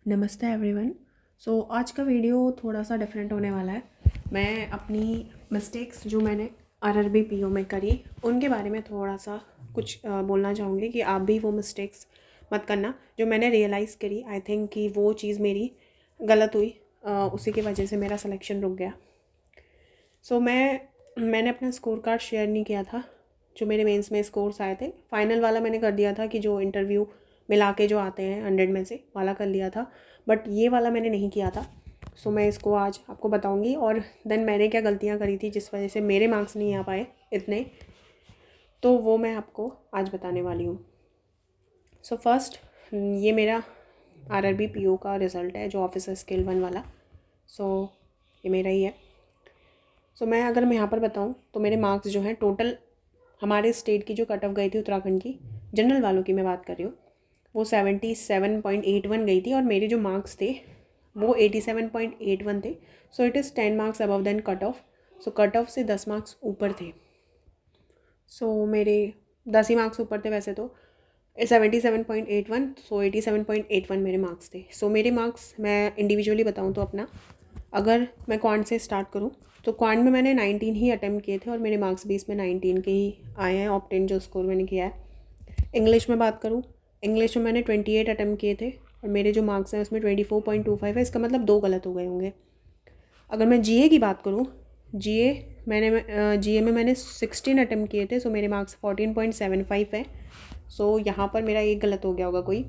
नमस्ते एवरीवन। आज का वीडियो थोड़ा सा डिफरेंट होने वाला है। मैं अपनी मिस्टेक्स जो मैंने आरआरबी पीओ में करी उनके बारे में थोड़ा सा कुछ बोलना चाहूँगी कि आप भी वो मिस्टेक्स मत करना जो मैंने रियलाइज़ करी। आई थिंक कि वो चीज़ मेरी गलत हुई, उसी की वजह से मेरा सिलेक्शन रुक गया। मैंने अपना स्कोर कार्ड शेयर नहीं किया था। जो मेरे मेंस में स्कोर्स आए थे, फाइनल वाला मैंने कर दिया था कि जो इंटरव्यू मिला के जो आते हैं 100 में से वाला कर लिया था, बट ये वाला मैंने नहीं किया था। मैं इसको आज आपको बताऊंगी और देन मैंने क्या गलतियां करी थी जिस वजह से मेरे मार्क्स नहीं आ पाए इतने, तो वो मैं आपको आज बताने वाली हूँ। फर्स्ट, ये मेरा आरआरबी पीओ का रिज़ल्ट है जो ऑफिसर स्किल 1 वाला। ये मेरा ही है। मैं यहाँ पर बताऊँ तो मेरे मार्क्स जो हैं टोटल हमारे स्टेट की जो कट ऑफ गई थी उत्तराखंड की, जनरल वालों की मैं बात कर रही हूँ, वो 77.81 गई थी और मेरे जो मार्क्स थे वो 87.81 थे। It is 10 marks above than cut off. Cut off से 10 मार्क्स ऊपर थे। मेरे 10 ही मार्क्स ऊपर थे वैसे तो। 77.81, 87.81 मेरे मार्क्स थे। मेरे मार्क्स मैं इंडिविजुअली बताऊँ तो अपना, अगर मैं क्वांट से स्टार्ट करूँ तो क्वांट में मैंने 19 ही अटैम्प्ट किए थे और मेरे मार्क्स भी इसमें 19 के ही आए हैं, ऑप्टेन जो स्कोर मैंने किया है। इंग्लिश में बात करूँ, इंग्लिश में मैंने 28 अटैम्प्ट किए थे और मेरे जो मार्क्स हैं उसमें 24.25 है। इसका मतलब 2 गलत हो गए होंगे। अगर मैं जीए की बात करूँ, जीए में मैंने 16 अटैम्प्ट किए थे, मेरे मार्क्स 14.75 है। यहाँ पर मेरा एक गलत हो गया होगा कोई।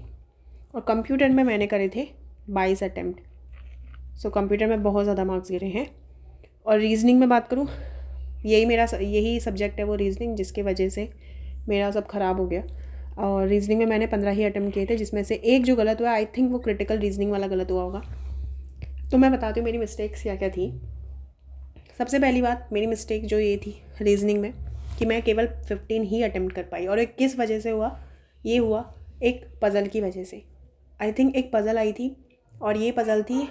और कंप्यूटर में मैंने करे थे 22 अटैम्प्ट। कंप्यूटर में बहुत ज़्यादा मार्क्स गिरे हैं। और रीजनिंग में बात करूँ, यही सब्जेक्ट है वो रीजनिंग, जिसकी वजह से मेरा सब ख़राब हो गया। और रीजनिंग में मैंने 15 ही अटैम्प्ट किए थे, जिसमें से एक जो गलत हुआ, आई थिंक वो क्रिटिकल रीजनिंग वाला गलत हुआ होगा। तो मैं बताती हूँ मेरी मिस्टेक्स क्या क्या थी। सबसे पहली बात, मेरी मिस्टेक जो ये थी रीजनिंग में कि मैं केवल 15 ही अटैम्प्ट कर पाई। और एक किस वजह से हुआ, ये हुआ एक पज़ल की वजह से। आई थिंक एक पज़ल आई थी और ये पज़ल थी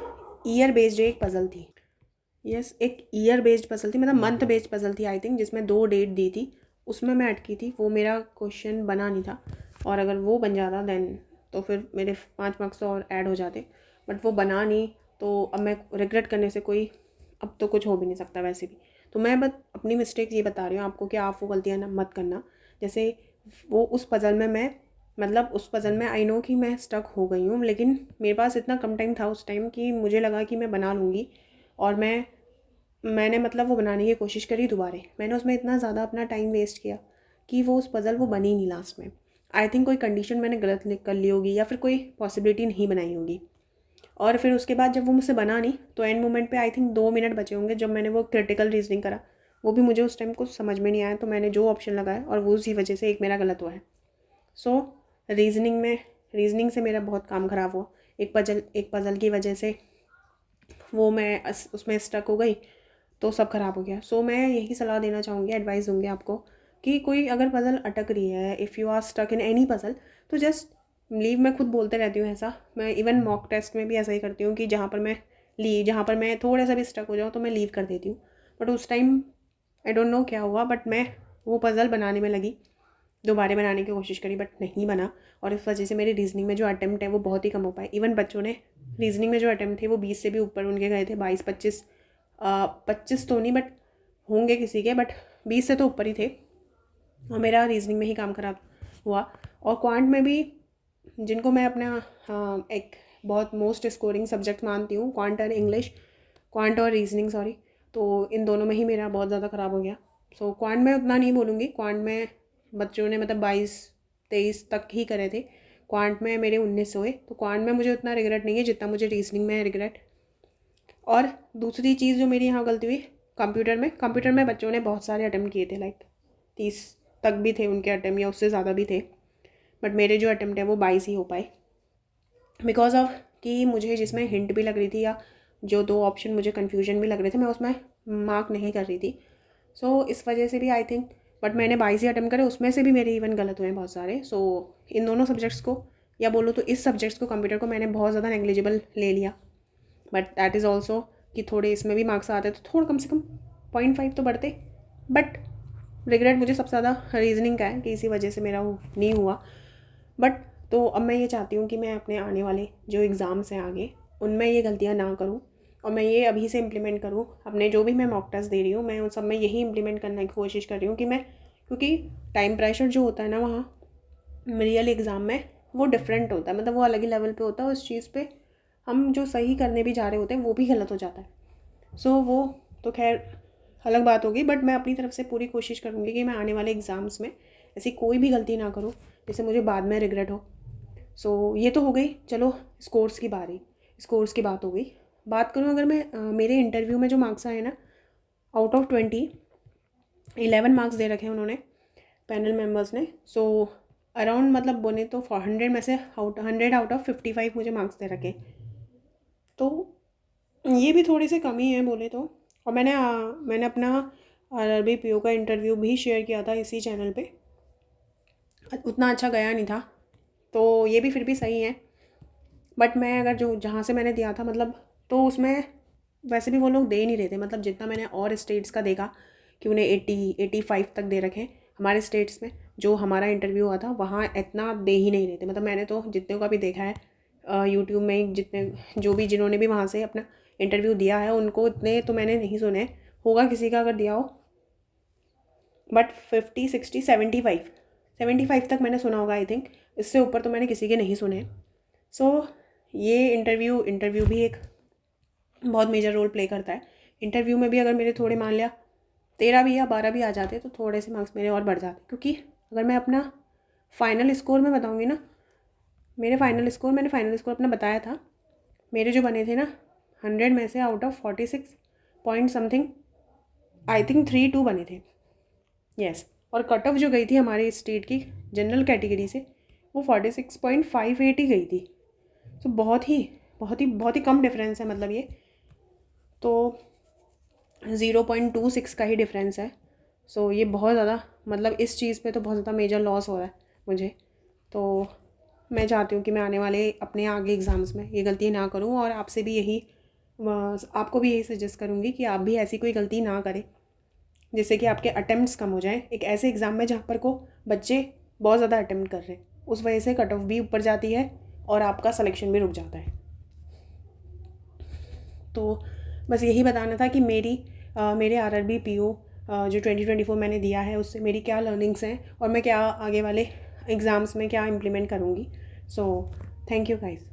ईयर बेस्ड, एक पज़ल थी। एक ईयर बेस्ड पज़ल थी, मतलब मंथ बेस्ड पज़ल थी आई थिंक, जिसमें 2 डेट दी थी। उसमें मैं अटकी थी, वो मेरा क्वेश्चन बना नहीं था। और अगर वो बन जाता देन तो फिर मेरे 5 मार्क्स और ऐड हो जाते, बट वो बना नहीं। तो अब मैं रिग्रेट करने से कोई, अब तो कुछ हो भी नहीं सकता वैसे भी। तो मैं बस अपनी मिस्टेक ये बता रही हूँ आपको कि आप वो गलतियाँ ना मत करना। जैसे वो उस पज़ल में उस पज़ल में आई नो कि मैं स्टक हो गई हूँ, लेकिन मेरे पास इतना कम टाइम था उस टाइम कि मुझे लगा कि मैं बना लूँगी। और मैंने वो बनाने की कोशिश करी दोबारा। मैंने उसमें इतना ज़्यादा अपना टाइम वेस्ट किया कि वो उस पज़ल वो बनी नहीं लास्ट में। आई थिंक कोई कंडीशन मैंने गलत कर ली होगी या फिर कोई पॉसिबिलिटी नहीं बनाई होगी। और फिर उसके बाद जब वो मुझसे बना नहीं तो एंड मोमेंट पे आई थिंक 2 मिनट बचे होंगे जब मैंने वो क्रिटिकल रीजनिंग करा, वो भी मुझे उस टाइम कुछ समझ में नहीं आया, तो मैंने जो ऑप्शन लगाया और वो उसी वजह से एक मेरा गलत हुआ है। रीजनिंग से मेरा बहुत काम ख़राब हुआ। एक पज़ल की वजह से वो मैं उसमें स्टक हो गई तो सब ख़राब हो गया। मैं यही सलाह देना चाहूँगी, एडवाइस दूँगी आपको कि कोई अगर पज़ल अटक रही है, if you are stuck in any puzzle, तो जस्ट लीव। मैं खुद बोलते रहती हूँ ऐसा, मैं इवन मॉक टेस्ट में भी ऐसा ही करती हूँ कि जहाँ पर मैं थोड़ा सा भी स्टक हो जाऊँ तो मैं लीव कर देती हूँ। बट उस टाइम आई डोंट नो क्या हुआ, बट मैं वो पज़ल बनाने में लगी, दोबारा बनाने की कोशिश करी बट नहीं बना। और इस वजह से मेरी रीजनिंग में जो अटैम्प्ट है वो बहुत ही कम हो पाए। इवन बच्चों ने रीजनिंग में जो अटैम्प्ट थे वो 20 से भी ऊपर उनके गए थे, 22-25, 25 तो नहीं बट होंगे किसी के, बट 20 से तो ऊपर ही थे। और मेरा रीजनिंग में ही काम ख़राब हुआ। और क्वांट में भी, जिनको मैं अपना एक बहुत मोस्ट स्कोरिंग सब्जेक्ट मानती हूँ, क्वांट और रीजनिंग सॉरी, तो इन दोनों में ही मेरा बहुत ज़्यादा ख़राब हो गया। क्वांट में उतना नहीं बोलूँगी, क्वांट में बच्चों ने 22-23 तक ही करे थे, क्वांट में मेरे 19 हुए, तो क्वांट में मुझे उतना रिग्रेट नहीं है जितना मुझे रीजनिंग में है रिग्रेट। और दूसरी चीज़ जो मेरी यहाँ गलती हुई, कंप्यूटर में बच्चों ने बहुत सारे अटैम्प्ट किए थे, लाइक 30 तक भी थे उनके अटैम्प्ट या उससे ज़्यादा भी थे, बट मेरे जो अटैम्प्ट है वो 22 ही हो पाए, बिकॉज ऑफ कि मुझे जिसमें हिंट भी लग रही थी या जो 2 ऑप्शन मुझे कन्फ्यूजन भी लग रहे थे, मैं उसमें मार्क नहीं कर रही थी। इस वजह से भी आई थिंक, बट मैंने 22 ही अटैम्प्ट करे, उसमें से भी मेरे इवन गलत हुए हैं बहुत सारे। इन दोनों सब्जेक्ट्स को, या बोलो तो इस सब्जेक्ट्स को, कंप्यूटर को मैंने बहुत ज़्यादा नेग्लिजिबल ले लिया। बट दैट इज़ ऑल्सो कि थोड़े इसमें भी मार्क्स आते तो थोड़ा कम से कम 0.5 तो बढ़ते। बट रिग्रेट मुझे सबसे ज़्यादा रीजनिंग का है कि इसी वजह से मेरा वो नहीं हुआ। बट तो अब मैं ये चाहती हूँ कि मैं अपने आने वाले जो एग्ज़ाम्स हैं आगे, उनमें ये गलतियाँ ना करूँ, और मैं ये अभी से इम्प्लीमेंट करूँ। अपने जो भी मैं मॉक टेस्ट दे रही हूँ, मैं उन सब में यही इम्प्लीमेंट करने की कोशिश कर रही हूँ कि मैं, क्योंकि टाइम प्रेशर जो होता है ना वहाँ रियल एग्ज़ाम में, वो डिफरेंट होता है, मतलब वो अलग ही लेवल पे होता है। उस चीज़ पे हम जो सही करने भी जा रहे होते हैं वो भी गलत हो जाता है। सो वो तो खैर अलग बात होगी, बट मैं अपनी तरफ से पूरी कोशिश करूँगी कि मैं आने वाले एग्ज़ाम्स में ऐसी कोई भी गलती ना करूँ जिससे मुझे बाद में रिग्रेट हो। सो ये तो हो गई, चलो स्कोर्स की बात हो गई। बात करूँ अगर मैं मेरे इंटरव्यू में जो मार्क्स आए ना, आउट ऑफ 20 11 मार्क्स दे रखे हैं उन्होंने, पैनल मेंबर्स ने। सो अराउंड मतलब बोले तो 100 में से 100 आउट ऑफ 55 मुझे मार्क्स दे रखे। तो ये भी थोड़ी सी कमी है बोले तो। और मैंने अपना RRB PO का इंटरव्यू भी शेयर किया था इसी चैनल पे, उतना अच्छा गया नहीं था, तो ये भी फिर भी सही है। बट मैं अगर जो जहाँ से मैंने दिया था मतलब, तो उसमें वैसे भी वो लोग दे नहीं रहे थे, मतलब जितना मैंने और स्टेट्स का देखा कि उन्हें 85 तक दे रखे। हमारे स्टेट्स में जो हमारा इंटरव्यू हुआ था वहाँ इतना दे ही नहीं रहे थे। मतलब मैंने तो जितने का भी देखा है यूट्यूब में, जितने जो भी जिन्होंने भी वहाँ से अपना इंटरव्यू दिया है, उनको इतने तो मैंने नहीं सुने। होगा किसी का अगर दिया हो, बट 50 60 75 तक मैंने सुना होगा आई थिंक। इससे ऊपर तो मैंने किसी के नहीं सुने। सो ये इंटरव्यू भी एक बहुत मेजर रोल प्ले करता है। इंटरव्यू में भी अगर मेरे थोड़े मान लिया 13 भी या 12 भी आ जाते तो थोड़े से मार्क्स मेरे और बढ़ जाते, क्योंकि अगर मैं अपना फाइनल स्कोर में बताऊँगी ना, मैंने फाइनल स्कोर अपना बताया था। मेरे जो बने थे ना 100 में से out of 46 point something, I think 32 बने थे। यस। और कट ऑफ जो गई थी हमारे स्टेट की जनरल कैटेगरी से, वो 46.58 ही गई थी। तो बहुत ही कम डिफरेंस है, मतलब ये तो 0.26 का ही डिफरेंस है। सो ये बहुत ज़्यादा, मतलब इस चीज़ पे तो बहुत ज़्यादा मेजर लॉस हो रहा है मुझे। तो मैं चाहती हूँ कि मैं आने वाले अपने आगे एग्ज़ाम्स में ये गलती ना करूँ, और आपसे भी यही आपको भी यही सजेस्ट करूँगी कि आप भी ऐसी कोई गलती ना करें, जिससे कि आपके अटेम्प्ट्स कम हो जाएं। एक ऐसे एग्ज़ाम में जहाँ पर को बच्चे बहुत ज़्यादा अटेम्प्ट कर रहे हैं, उस वजह से कट ऑफ भी ऊपर जाती है और आपका सिलेक्शन भी रुक जाता है। तो बस यही बताना था कि मेरे RRB PO जो 2024 मैंने दिया है उससे मेरी क्या लर्निंग्स हैं, और मैं क्या आगे वाले एग्ज़ाम्स में क्या इम्प्लीमेंट करूँगी। So thank you guys.